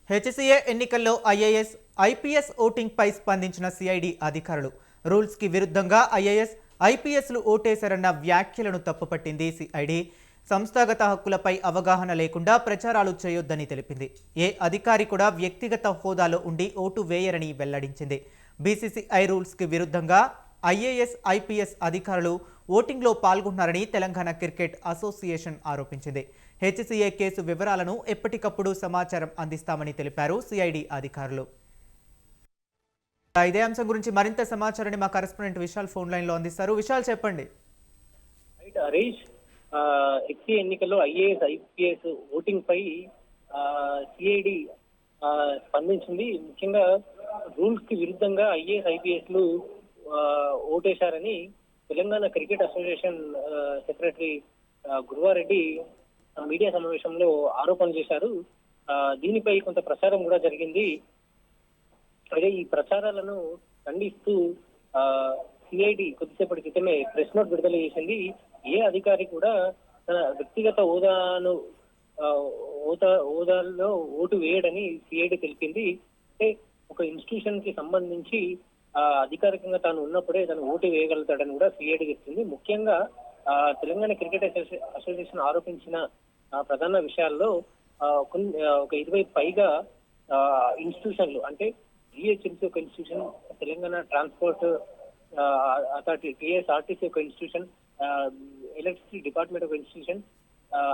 HCA ఎన్నికల్లో IAS, IPS ఓటింగ్పై స్పందించిన CID అధికారులు రూల్స్కి విరుద్ధంగా ఐఏఎస్, ఐపీఎస్లు ఓటేశారన్న వ్యాఖ్యలను తప్పుపట్టింది సిఐడి. సంస్థాగత హక్కులపై అవగాహన లేకుండా ప్రచారాలు చేయొద్దని తెలిపింది. ఏ అధికారి కూడా వ్యక్తిగత హోదాలో ఉండి ఓటు వేయరని వెల్లడించింది. బీసీసీఐ రూల్స్కి విరుద్ధంగా ఐఏఎస్, ఐపీఎస్ అధికారులు ఓటింగ్లో పాల్గొన్నారని తెలంగాణ క్రికెట్ అసోసియేషన్ ఆరోపించింది. హెచ్సిఏ కేసు వివరాలను ఎప్పటికప్పుడు సమాచారం అందిస్తామని తెలిపారు సిఐడి అధికారులు. ఇదే అంశం గురించి మరింత సమాచారాన్ని మా కరెస్పాండెంట్ విశాల్ ఫోన్ లైన్ లో అందిస్తారు. విశాల్, చెప్పండి. హరీష్, హెచ్సిఏ ఎన్నికల్లో ఐఏఎస్, ఐపీఎస్ ఓటింగ్ పై సిఐడి స్పందించింది. ముఖ్యంగా రూల్స్ కి విరుద్ధంగా ఐఏఎస్, ఐపీఎస్ లు ఓటేశారని Telangana cricket association secretary Guruvareddy media సమావేశంలో ఆరోపణలు చేశారు. దీనిపై కొంత ప్రచారం కూడా జరిగింది. అయితే ఈ ప్రచారాలను ఖండిస్తూ సిఐడి కొద్దిసేపటి క్రితమే ప్రెస్ నోట్ విడుదల చేసింది. ఏ అధికారి కూడా తన వ్యక్తిగత హోదాలో ఓటు వేయడని సిఐడి తెలిపింది. అంటే ఒక ఇన్స్టిట్యూషన్ కి సంబంధించి అధికారికంగా తాను ఉన్నప్పుడే తను ఓటు వేయగలుగుతాడని కూడా సిఐడి చెప్తుంది. ముఖ్యంగా తెలంగాణ క్రికెట్ అసోసియేషన్ ఆరోపించిన ప్రధాన విషయాల్లో ఒక 20 పైగా ఇన్స్టిట్యూషన్లు, అంటే జిహెచ్ఎంసీ ఒక institution, Telangana transport authority TSRTC ఒక ఇన్స్టిట్యూషన్, ఎలక్ట్రిసిటీ డిపార్ట్మెంట్ ఒక ఇన్స్టిట్యూషన్,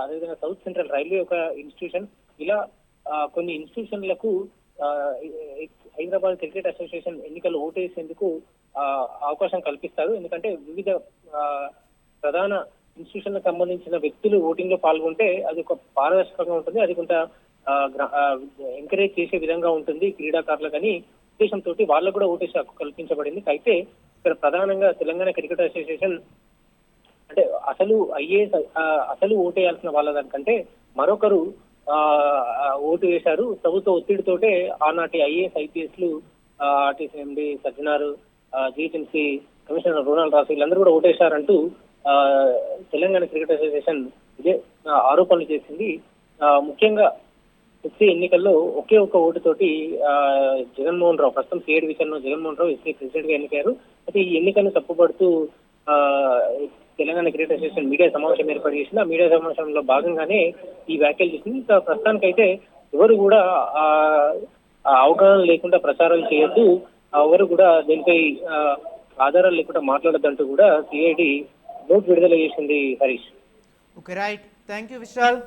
అదేవిధంగా సౌత్ సెంట్రల్ రైల్వే ఒక ఇన్స్టిట్యూషన్, ఇలా కొన్ని ఇన్స్టిట్యూషన్లకు హైదరాబాద్ క్రికెట్ అసోసియేషన్ ఎన్నికలు ఓటేసేందుకు అవకాశం కల్పిస్తారు. ఎందుకంటే వివిధ ప్రధాన ఇన్స్టిట్యూషన్లకు సంబంధించిన వ్యక్తులు ఓటింగ్ లో పాల్గొంటే అది ఒక పారదర్శకంగా ఉంటుంది, అది కొంత ఎంకరేజ్ చేసే విధంగా ఉంటుంది క్రీడాకారులకని ఉద్దేశంతో వాళ్ళకు కూడా ఓటేసే హక్కు కల్పించబడింది. అయితే ఇక్కడ ప్రధానంగా తెలంగాణ క్రికెట్ అసోసియేషన్ అంటే అసలు ఓటేయాల్సిన వాళ్ళ దానికంటే మరొకరు ఓటు వేశారు. ప్రభుత్వ ఒత్తిడితోటే ఆనాటి ఐఏఎస్, ఐపీఎస్ లు, RTC MD Sajjanar, GHMC commissioner Ronald రాసు వీళ్ళందరూ కూడా ఓటేశారంటూ తెలంగాణ క్రికెట్ అసోసియేషన్ ఇదే ఆరోపణలు చేసింది. ముఖ్యంగా ఎస్సీ ఎన్నికల్లో ఒకే ఒక్క ఓటుతోటి జగన్మోహన్ రావు, ప్రస్తుతం సిఐడి విచారణలో జగన్మోహన్ రావు ఎస్సీ ప్రెసిడెంట్ గా ఎన్నికారు. అయితే ఈ ఎన్నికను తప్పుపడుతూ తెలంగాణ క్రికెట్ అసోసియేషన్ మీడియా సమావేశం ఏర్పాటు చేసింది. ఆ మీడియా సమావేశంలో భాగంగానే ఈ వ్యాఖ్యలు చేసింది. ప్రస్తుతానికైతే ఎవరు కూడా అవగాహన లేకుండా ప్రచారం చేయొద్దు, ఎవరు కూడా దీనిపై ఆధారాలు లేకుండా మాట్లాడద్దంటూ కూడా సిఐడి నోట్ విడుదల చేసింది. Harish. Okay, right. Thank you Vishal.